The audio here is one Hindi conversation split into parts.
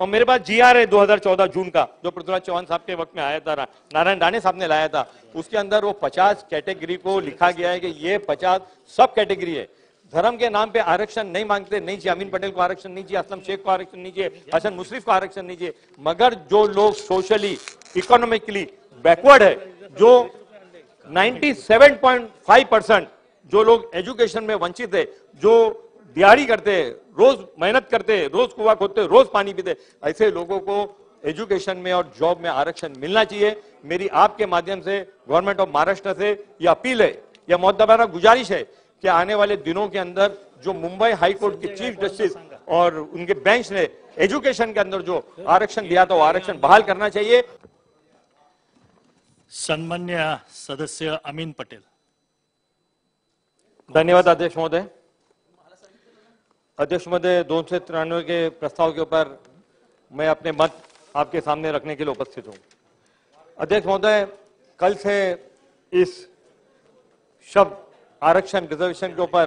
और मेरे पास GR है 2014 जून का, जो पृथ्वीराज चौहान साहब के वक्त में आया था, नारायण राणे साहब ने लाया था। उसके अंदर वो 50 कैटेगरी को लिखा गया है कि ये 50 सब कैटेगरी है। धर्म के नाम पे आरक्षण नहीं मांगते, नहीं चाहिए अमीन पटेल को आरक्षण नहीं चाहिए, असलम शेख को आरक्षण नहीं चाहिए, हसन मुशर्रफ को आरक्षण नहीं चाहिए, मगर जो लोग सोशली इकोनॉमिकली बैकवर्ड है, जो 97.5% जो लोग एजुकेशन में वंचित है, जो दिहाड़ी करते हैं, रोज मेहनत करते हैं, रोज कुआं खोदते, रोज पानी पीते, ऐसे लोगों को एजुकेशन में और जॉब में आरक्षण मिलना चाहिए। मेरी आपके माध्यम से गवर्नमेंट ऑफ महाराष्ट्र से यह अपील है, यह मोहतबारा गुजारिश है कि आने वाले दिनों के अंदर जो मुंबई हाई कोर्ट के चीफ जस्टिस और उनके बेंच ने एजुकेशन के अंदर जो आरक्षण दिया था वो आरक्षण बहाल करना चाहिए। सन्मान्य सदस्य अमीन पटेल। धन्यवाद अध्यक्ष महोदय। अध्यक्ष महोदय, 293 के प्रस्ताव के ऊपर मैं अपने मत आपके सामने रखने के लिए उपस्थित हूं। अध्यक्ष महोदय, कल से इस शब्द आरक्षण रिजर्वेशन के ऊपर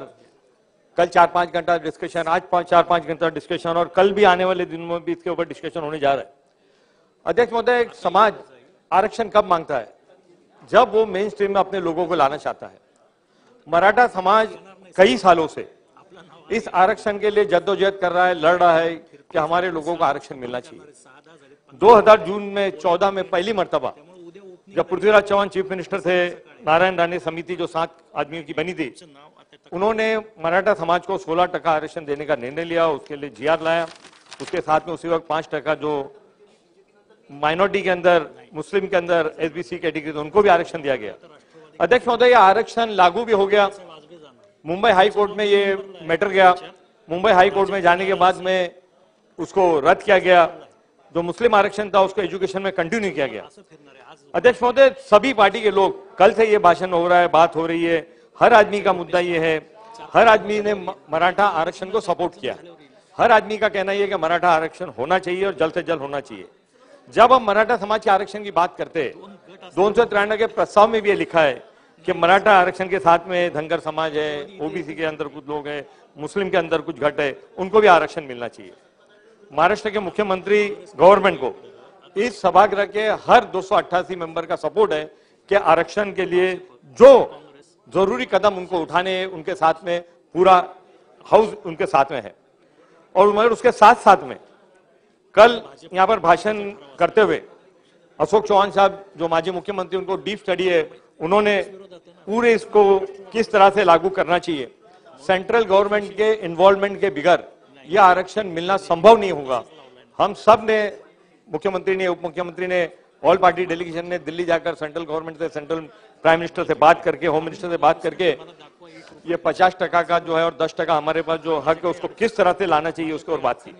कल 4-5 घंटा डिस्कशन, आज 4-5 घंटा डिस्कशन और कल भी आने वाले दिनों में भी इसके ऊपर डिस्कशन होने जा रहा है। अध्यक्ष महोदय, समाज आरक्षण कब मांगता है? जब वो मेन स्ट्रीम में अपने लोगों को लाना चाहता है। मराठा समाज कई सालों से इस आरक्षण के लिए जद्दोजहद कर रहा है, लड़ रहा है कि हमारे लोगों को आरक्षण मिलना चाहिए। 2000 जून में 14 में पहली मर्तबा जब पृथ्वीराज चौहान चीफ मिनिस्टर थे, नारायण राणे समिति जो 7 आदमियों की बनी थी, उन्होंने मराठा समाज को 16% आरक्षण देने का निर्णय लिया, उसके लिए GR लाया। उसके साथ में उसी वक्त 5% जो माइनॉरिटी के अंदर, मुस्लिम के अंदर SBC कैटेगरी, उनको भी आरक्षण दिया गया। अध्यक्ष महोदय, यह आरक्षण लागू भी हो गया। मुंबई हाई कोर्ट में ये मैटर गया। मुंबई हाई कोर्ट में जाने के बाद में उसको रद्द किया गया। जो मुस्लिम आरक्षण था उसको एजुकेशन में कंटिन्यू किया गया। अध्यक्ष महोदय, सभी पार्टी के लोग, कल से ये भाषण हो रहा है, बात हो रही है, हर आदमी का मुद्दा ये है, हर आदमी ने मराठा आरक्षण को सपोर्ट किया। हर आदमी का कहना यह कि मराठा आरक्षण होना चाहिए और जल्द से जल्द होना चाहिए। जब हम मराठा समाज के आरक्षण की बात करते हैं, 293 के प्रस्ताव में भी ये लिखा है कि मराठा आरक्षण के साथ में धनगर समाज है, OBC के अंदर कुछ लोग हैं, मुस्लिम के अंदर कुछ घट है, उनको भी आरक्षण मिलना चाहिए। महाराष्ट्र के मुख्यमंत्री गवर्नमेंट को इस सभागृह के हर 288 मेंबर का सपोर्ट है कि आरक्षण के लिए जो जरूरी कदम उनको उठाने हैं, उनके साथ में पूरा हाउस उनके साथ में है। और मगर उसके साथ साथ में कल यहाँ पर भाषण करते हुए अशोक चौहान साहब जो माजी मुख्यमंत्री, उनको डीप स्टडी है, उन्होंने पूरे इसको किस तरह से लागू करना चाहिए, सेंट्रल गवर्नमेंट के इन्वॉल्वमेंट के बिगैर यह आरक्षण मिलना संभव नहीं होगा। हम सब ने, मुख्यमंत्री ने, उप मुख्यमंत्री ने, ऑल पार्टी डेलीगेशन ने दिल्ली जाकर सेंट्रल गवर्नमेंट से, सेंट्रल प्राइम मिनिस्टर से बात करके, होम मिनिस्टर से बात करके ये 50% का जो है और 10% हमारे पास जो हक है उसको किस तरह से लाना चाहिए उसके और बात की।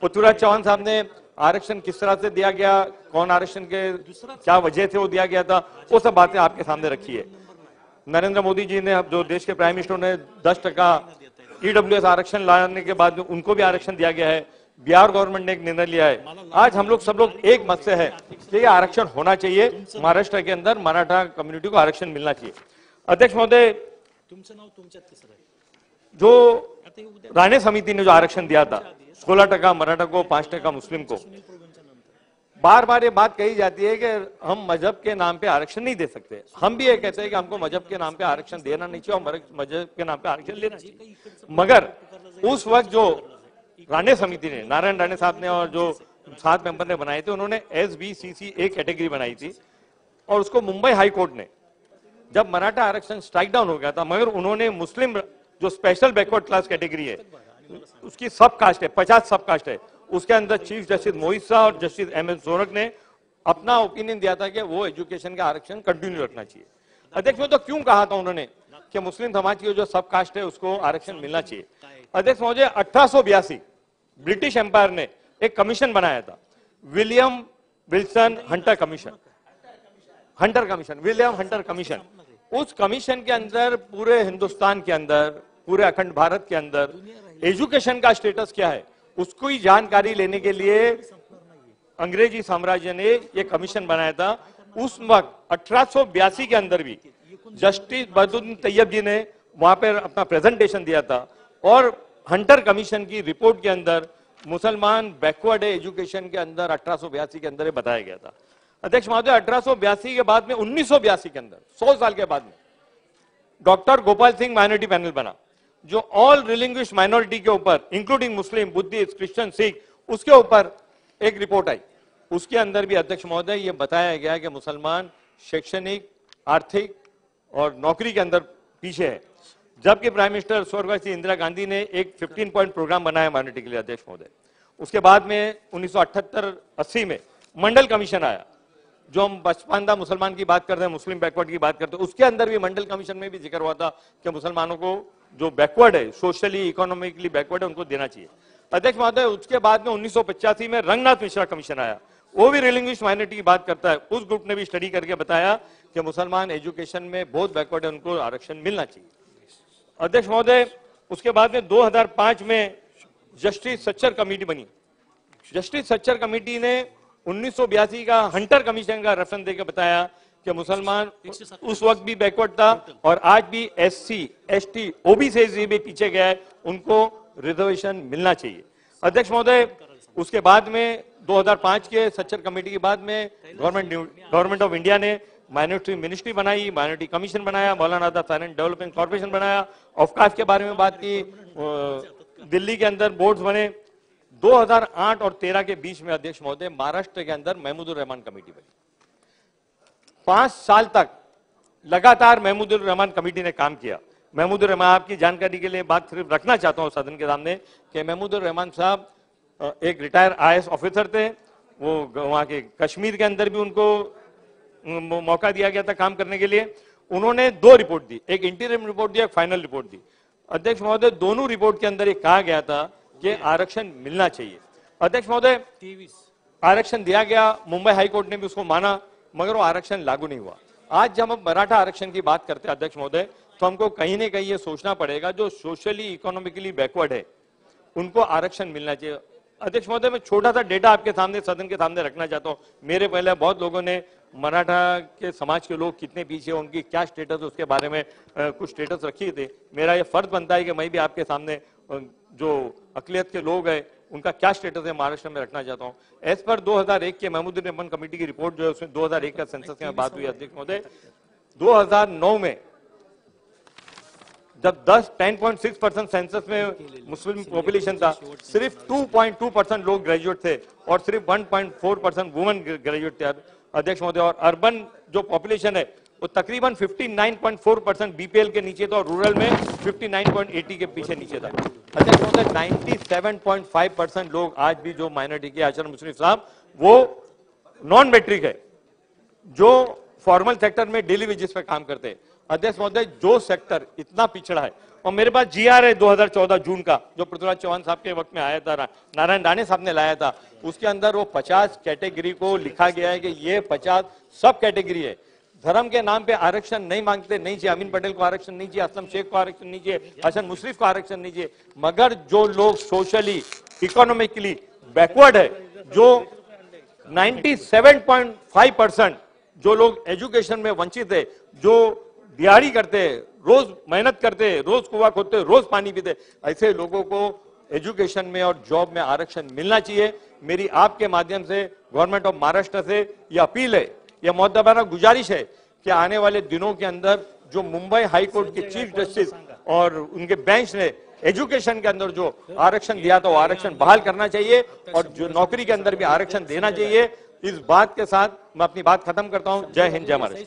पृथ्वीराज चौहान साहब ने आरक्षण किस तरह से दिया गया, कौन आरक्षण के क्या वजह से वो दिया गया था, वो सब बातें आपके सामने रखी है। नरेंद्र मोदी जी ने, जो देश के प्राइम मिनिस्टर ने 10% EWS आरक्षण लाने के बाद उनको भी आरक्षण दिया गया है। बिहार गवर्नमेंट ने एक निर्णय लिया है। आज हम लोग सब लोग एक मत से है कि ये आरक्षण होना चाहिए, महाराष्ट्र के अंदर मराठा कम्युनिटी को आरक्षण मिलना चाहिए। अध्यक्ष महोदय, जो राणे समिति ने जो आरक्षण दिया था 16% मराठा को, 5% मुस्लिम को, बार बार ये बात कही जाती है कि हम मजहब के नाम पे आरक्षण नहीं दे सकते। हम भी ये कहते हैं कि हमको मजहब के नाम पे आरक्षण देना नहीं चाहिए और मजहब के नाम पे आरक्षण लेना चाहिए। मगर उस वक्त जो राणे समिति ने, नारायण राणे साहब ने और जो 7 मेंबर ने बनाए थे, उन्होंने SBCC एक कैटेगरी बनाई थी और उसको मुंबई हाई कोर्ट ने, जब मराठा आरक्षण स्ट्राइक डाउन हो गया था, मगर उन्होंने मुस्लिम जो स्पेशल बैकवर्ड क्लास कैटेगरी है, उसकी सब कास्ट है, 50 सब कास्ट है, उसके अंदर चीफ जस्टिस मोहित शाह और जस्टिस MS जोरक ने अपना ओपिनियन दिया था कि वो एजुकेशन का आरक्षण कंटिन्यू रखना चाहिए। अध्यक्ष तो क्यों कहा था उन्होंने कि मुस्लिम समाज की जो सब कास्ट है उसको आरक्षण मिलना चाहिए? अध्यक्ष महोदय, 1882 ब्रिटिश एम्पायर ने एक कमीशन बनाया था, William Wilson Hunter commission, William Hunter commission. उस कमीशन के अंदर पूरे हिंदुस्तान के अंदर, पूरे अखंड भारत के अंदर एजुकेशन का स्टेटस क्या है उसको ही जानकारी लेने के लिए अंग्रेजी साम्राज्य ने यह कमीशन बनाया था। उस वक्त 1882 के अंदर भी जस्टिस बदरुद्दीन तैयब जी ने वहां पर अपना प्रेजेंटेशन दिया था और हंटर कमीशन की रिपोर्ट के अंदर मुसलमान बैकवर्ड है एजुकेशन के अंदर 1882 के अंदर ये बताया गया था। अध्यक्ष महोदय, 1882 के बाद में 1982 के अंदर 100 साल के बाद में doctor Gopal Singh minority panel बना, जो ऑल रिलिंग्विश माइनॉरिटी के ऊपर इंक्लूडिंग मुस्लिम, बुद्धिस्ट, क्रिश्चियन, सिख, उसके ऊपर एक रिपोर्ट आई। उसके अंदर भी अध्यक्ष महोदय ये बताया गया कि मुसलमान शैक्षणिक, आर्थिक और नौकरी के अंदर पीछे है, जबकि प्राइम मिनिस्टर स्वर्गवासी इंदिरा गांधी ने एक 15 पॉइंट प्रोग्राम बनाया माइनॉरिटी के लिए। अध्यक्ष महोदय, उसके बाद में 1978-80 में मंडल कमीशन आया, जो हम पचमानदा मुसलमान की बात करते हैं, मुस्लिम बैकवर्ड की बात करते हैं, उसके अंदर भी मंडल कमीशन में भी जिक्र हुआ था कि मुसलमानों को जो बैकवर्ड है, सोशली इकोनॉमिकली बैकवर्ड है, उनको देना चाहिए। अध्यक्ष महोदय, उसके बाद में 1985 में रंगनाथ मिश्रा कमीशन आया, वो भी रिलिंग्विश माइनॉरिटी की बात करता है। उस ग्रुप ने भी स्टडी करके बताया कि मुसलमान एजुकेशन में बहुत बैकवर्ड है, उनको आरक्षण मिलना चाहिए। अध्यक्ष महोदय, उसके बाद में 2005 में जस्टिस सच्चर कमेटी बनी। जस्टिस सच्चर कमेटी ने 1982 का हंटर कमीशन का रेफरेंस देकर बताया कि मुसलमान उस वक्त भी बैकवर्ड था और आज भी SC, ST, OBC से भी पीछे गया है, उनको रिजर्वेशन मिलना चाहिए। अध्यक्ष महोदय, उसके बाद में 2005 के सच्चर कमेटी के बाद में गवर्नमेंट ऑफ इंडिया ने माइनॉरिटी मिनिस्ट्री बनाई, माइनॉरिटी कमीशन बनाया, Maulana Azad silent development corporation बनाया, ऑफकाफ के बारे में बात की, दिल्ली के अंदर बोर्ड्स बने। 2008 और 13 के बीच में अध्यक्ष महोदय महाराष्ट्र के अंदर महमूदुर रहमान कमेटी बनी। 5 साल तक लगातार महमूदुर रहमान कमेटी ने काम किया। महमूदुर रहमान, आपकी जानकारी के लिए बात सिर्फ रखना चाहता हूं सदन के सामने कि महमूदुर रहमान साहब एक रिटायर IAS ऑफिसर थे। वो वहां के कश्मीर के अंदर भी उनको मौका दिया गया था काम करने के लिए। उन्होंने 2 रिपोर्ट दी, एक इंटीरियम रिपोर्ट दी, एक फाइनल रिपोर्ट दी। अध्यक्ष महोदय, दोनों रिपोर्ट के अंदर ये कहा गया था कि आरक्षण मिलना चाहिए। अध्यक्ष महोदय, आरक्षण दिया गया, मुंबई हाई कोर्ट ने भी उसको माना, मगर वो आरक्षण लागू नहीं हुआ। आज जब हम मराठा आरक्षण की बात करते हैं अध्यक्ष महोदय, तो हमको कहीं ना कहीं ये सोचना पड़ेगा जो सोशली इकोनॉमिकली बैकवर्ड है उनको आरक्षण मिलना चाहिए। अध्यक्ष महोदय, मैं छोटा सा डेटा आपके सामने सदन के सामने रखना चाहता हूं। मेरे पहले बहुत लोगों ने मराठा के समाज के लोग कितने पीछे, उनकी क्या स्टेटस, उसके बारे में कुछ स्टेटस रखी थे। मेरा ये फर्ज बनता है कि मैं भी आपके सामने जो अकलियत के लोग हैं उनका क्या स्टेटस है महाराष्ट्र में रखना चाहता हूं। एज पर 2001 के महमूदुर रहमान कमेटी की रिपोर्ट जो है उसमें 2001 का सेंसस में बात हुई। अध्यक्ष महोदय, 2009 में जब 10.6% सेंसस में मुस्लिम पॉपुलेशन था, सिर्फ 2.2% लोग ग्रेजुएट थे और सिर्फ 1.4% वुमेन ग्रेजुएट थे। अध्यक्ष महोदय, और अर्बन जो पॉपुलेशन है वो तकरीबन 59.4% BPL के नीचे था और रूरल में 59.80 के पीछे नीचे था। अध्यक्ष महोदय, 97.5% लोग आज भी जो माइनॉरिटी के आचरण मुशर्रफ साहब वो नॉन मैट्रिक है, जो फॉर्मल सेक्टर में डेली वेजेस पे काम करते हैं। अध्यक्ष महोदय, जो सेक्टर इतना पिछड़ा है, और मेरे पास GR है 2014 जून का, जो पृथ्वीराज चौहान साहब के वक्त में आया था, नारायण राणे साहब ने लाया था। उसके अंदर वो 50 कैटेगरी को लिखा गया है कि ये 50 सब कैटेगरी है। धर्म के नाम पे आरक्षण नहीं मांगते, नहीं चाहिए। अमीन पटेल को आरक्षण नहीं चाहिए, असलम शेख को आरक्षण नहीं चाहिए, हसन मुशर्रफ को आरक्षण नहीं चाहिए, मगर जो लोग सोशली इकोनॉमिकली बैकवर्ड है, जो 97.5% जो लोग एजुकेशन में वंचित है, जो दिहाड़ी करते हैं, रोज मेहनत करते हैं, रोज कुआं खोदते हैं, रोज पानी पीते, ऐसे लोगों को एजुकेशन में और जॉब में आरक्षण मिलना चाहिए। मेरी आपके माध्यम से गवर्नमेंट ऑफ महाराष्ट्र से यह अपील है, यह मुअद्दबाना गुजारिश है कि आने वाले दिनों के अंदर जो मुंबई हाई कोर्ट के चीफ जस्टिस और उनके बेंच ने एजुकेशन के अंदर जो आरक्षण दिया था वो आरक्षण बहाल करना चाहिए और जो नौकरी के अंदर भी आरक्षण देना चाहिए। इस बात के साथ मैं अपनी बात खत्म करता हूं। जय हिंद, जय महाराष्ट्र।